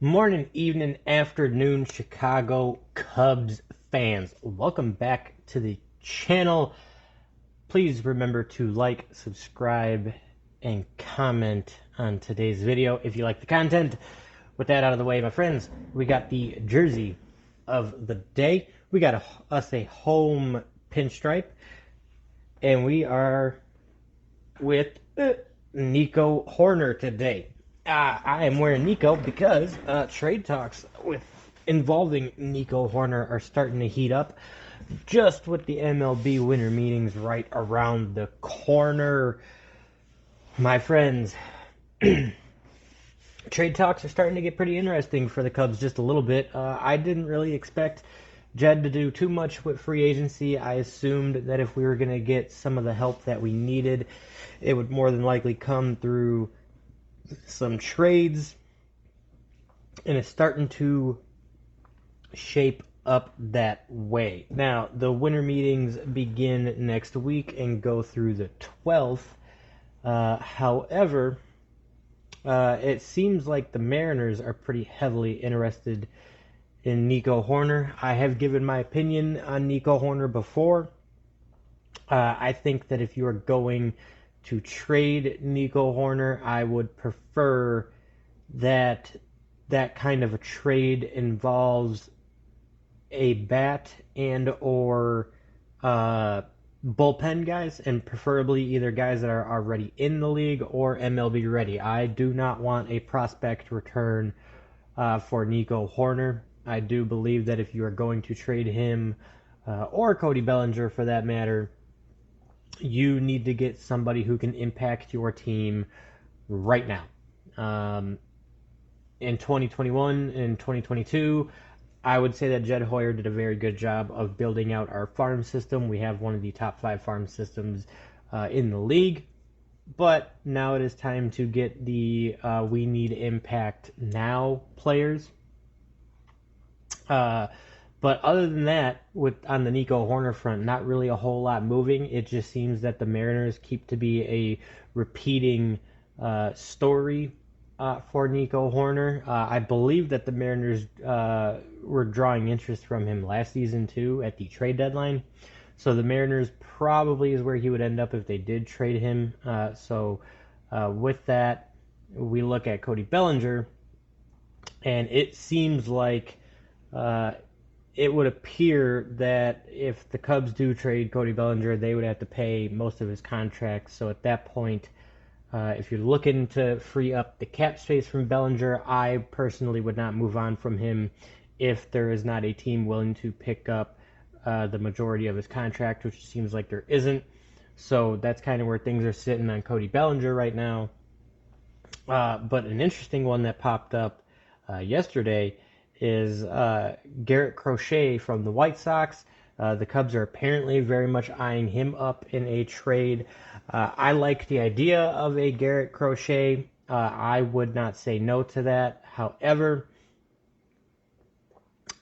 Morning, evening, afternoon, Chicago Cubs fans. Welcome back to the channel. Please remember to like, subscribe, and comment on today's video if you like the content. With that out of the way, my friends, we got the jersey of the day. We got us a home pinstripe, and we are with Nico Hoerner today. I am wearing Nico because trade talks with involving Nico Hoerner are starting to heat up. Just with the MLB winter meetings right around the corner, my friends, trade talks are starting to get pretty interesting for the Cubs just a little bit. I didn't really expect Jed to do too much with free agency. I assumed that if we were going to get some of the help that we needed, it would more than likely come through some trades, and it's starting to shape up that way. Now, the winter meetings begin next week and go through the 12th. However, it seems like the Mariners are pretty heavily interested in Nico Hoerner. I have given my opinion on Nico Hoerner before. I think that if you are going to trade Nico Hoerner, I would prefer that that kind of a trade involves a bat and or bullpen guys, and preferably either guys that are already in the league or MLB ready. I do not want a prospect return for Nico Hoerner. I do believe that if you are going to trade him or Cody Bellinger for that matter, you need to get somebody who can impact your team right now. In 2021 and 2022, I would say that Jed Hoyer did a very good job of building out our farm system. We have one of the top 5 farm systems in the league. But now it is time to get the we need impact now players. But other than that, with on the Nico Hoerner front, not really a whole lot moving. It just seems that the Mariners keep to be a repeating story for Nico Hoerner. I believe that the Mariners were drawing interest from him last season too at the trade deadline. So the Mariners probably is where he would end up if they did trade him. With that, we look at Cody Bellinger, and it seems like it would appear that if the Cubs do trade Cody Bellinger, they would have to pay most of his contract. So at that point, if you're looking to free up the cap space from Bellinger, I personally would not move on from him if there is not a team willing to pick up the majority of his contract, which seems like there isn't. So that's kind of where things are sitting on Cody Bellinger right now. But an interesting one that popped up yesterday is Garrett Crochet from the White Sox. The Cubs are apparently very much eyeing him up in a trade. I like the idea of a Garrett Crochet. I would not say no to that. However,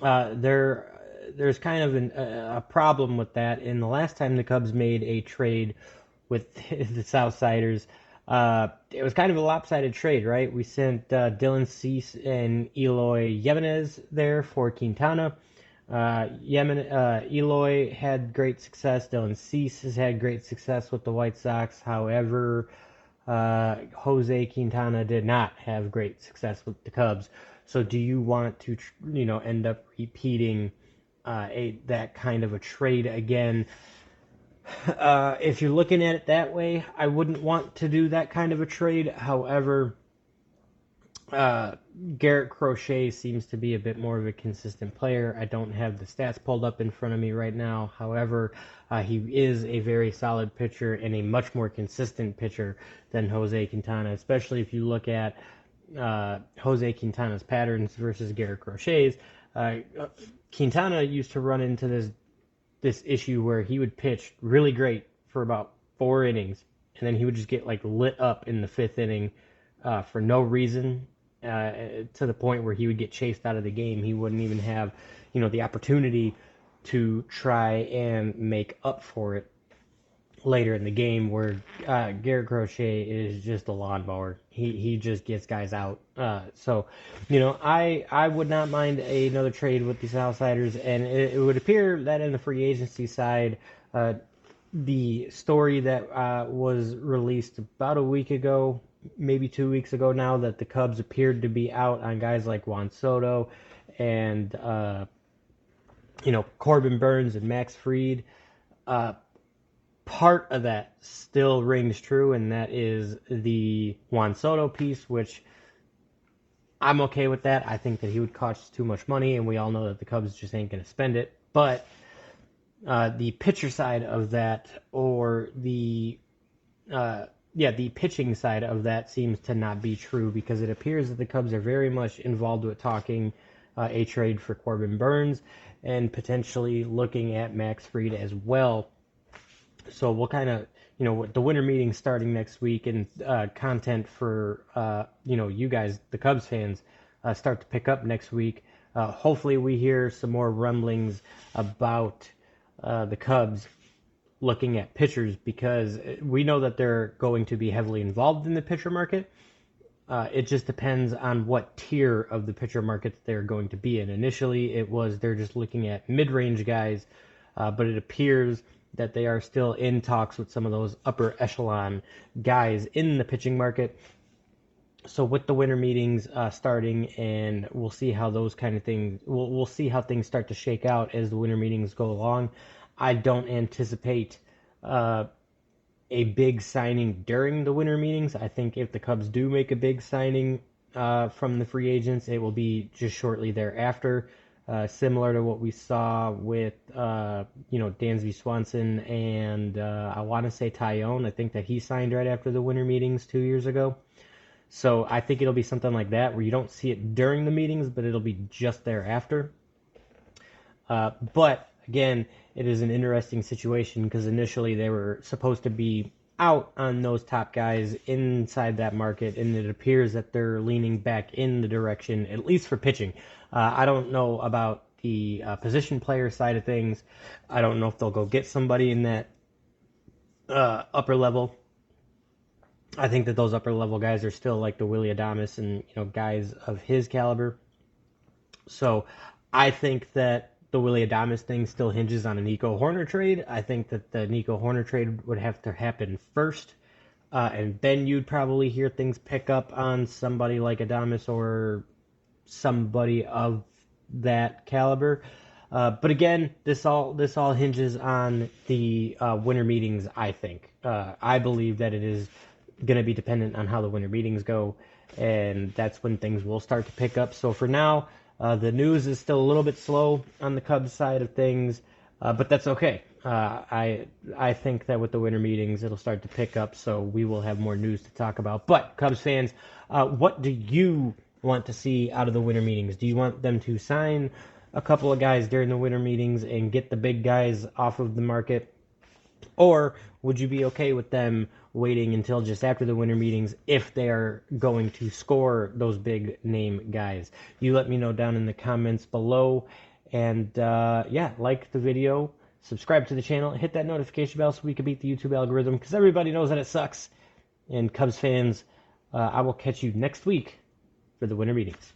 there's kind of a problem with that. And the last time the Cubs made a trade with the Southsiders, it was kind of a lopsided trade, right? We sent Dylan Cease and Eloy Jimenez there for Quintana. Eloy had great success. Dylan Cease has had great success with the White Sox. However, Jose Quintana did not have great success with the Cubs. So do you want to, end up repeating that kind of a trade again? If you're looking at it that way, I wouldn't want to do that kind of a trade. However, Garrett Crochet seems to be a bit more of a consistent player. I don't have the stats pulled up in front of me right now. However, he is a very solid pitcher and a much more consistent pitcher than Jose Quintana, especially if you look at Jose Quintana's patterns versus Garrett Crochet's. Quintana used to run into this issue where he would pitch really great for about 4 innings, and then he would just get lit up in the 5th inning for no reason, to the point where he would get chased out of the game. He wouldn't even have, the opportunity to try and make up for it later in the game, where Garrett Crochet is just a lawnmower. He just gets guys out. So, I would not mind another trade with these outsiders, and it would appear that in the free agency side, the story that was released about a week ago, maybe 2 weeks ago now, that the Cubs appeared to be out on guys like Juan Soto and Corbin Burns and Max Fried. Part of that still rings true, and that is the Juan Soto piece, which I'm okay with that. I think that he would cost too much money, and we all know that the Cubs just ain't going to spend it. But the pitcher side of that, or the pitching side of that seems to not be true, because it appears that the Cubs are very much involved with talking a trade for Corbin Burns and potentially looking at Max Fried as well. So we'll kind of, with the winter meeting starting next week, and content for, you guys, the Cubs fans, start to pick up next week. Hopefully we hear some more rumblings about the Cubs looking at pitchers, because we know that they're going to be heavily involved in the pitcher market. It just depends on what tier of the pitcher market they're going to be in. Initially, they're just looking at mid-range guys, but it appears that they are still in talks with some of those upper echelon guys in the pitching market. So with the winter meetings starting, and we'll see how those kind of things, we'll see how things start to shake out as the winter meetings go along. I don't anticipate a big signing during the winter meetings. I think if the Cubs do make a big signing from the free agents, it will be just shortly thereafter. Similar to what we saw with, Dansby Swanson and I want to say Tyone. I think that he signed right after the winter meetings 2 years ago. So I think it'll be something like that, where you don't see it during the meetings, but it'll be just thereafter. But again, it is an interesting situation, because initially they were supposed to be out on those top guys inside that market, and it appears that they're leaning back in the direction, at least for pitching. I don't know about the position player side of things. I don't know if they'll go get somebody in that upper level. I think that those upper level guys are still like the Willy Adames and guys of his caliber. So I think that the Willy Adames thing still hinges on a Nico Hoerner trade. I think that the Nico Hoerner trade would have to happen first, and then you'd probably hear things pick up on somebody like Adames or somebody of that caliber. But again, this all hinges on the winter meetings. I think I believe that it is going to be dependent on how the winter meetings go, and that's when things will start to pick up. So for now, the news is still a little bit slow on the Cubs side of things, but that's okay. I think that with the winter meetings, it'll start to pick up, so we will have more news to talk about. But Cubs fans, what do you want to see out of the winter meetings? Do you want them to sign a couple of guys during the winter meetings and get the big guys off of the market? Or would you be okay with them waiting until just after the winter meetings if they are going to score those big name guys? You let me know down in the comments below. And like the video, subscribe to the channel, hit that notification bell so we can beat the YouTube algorithm, because everybody knows that it sucks. And Cubs fans, I will catch you next week for the winter meetings.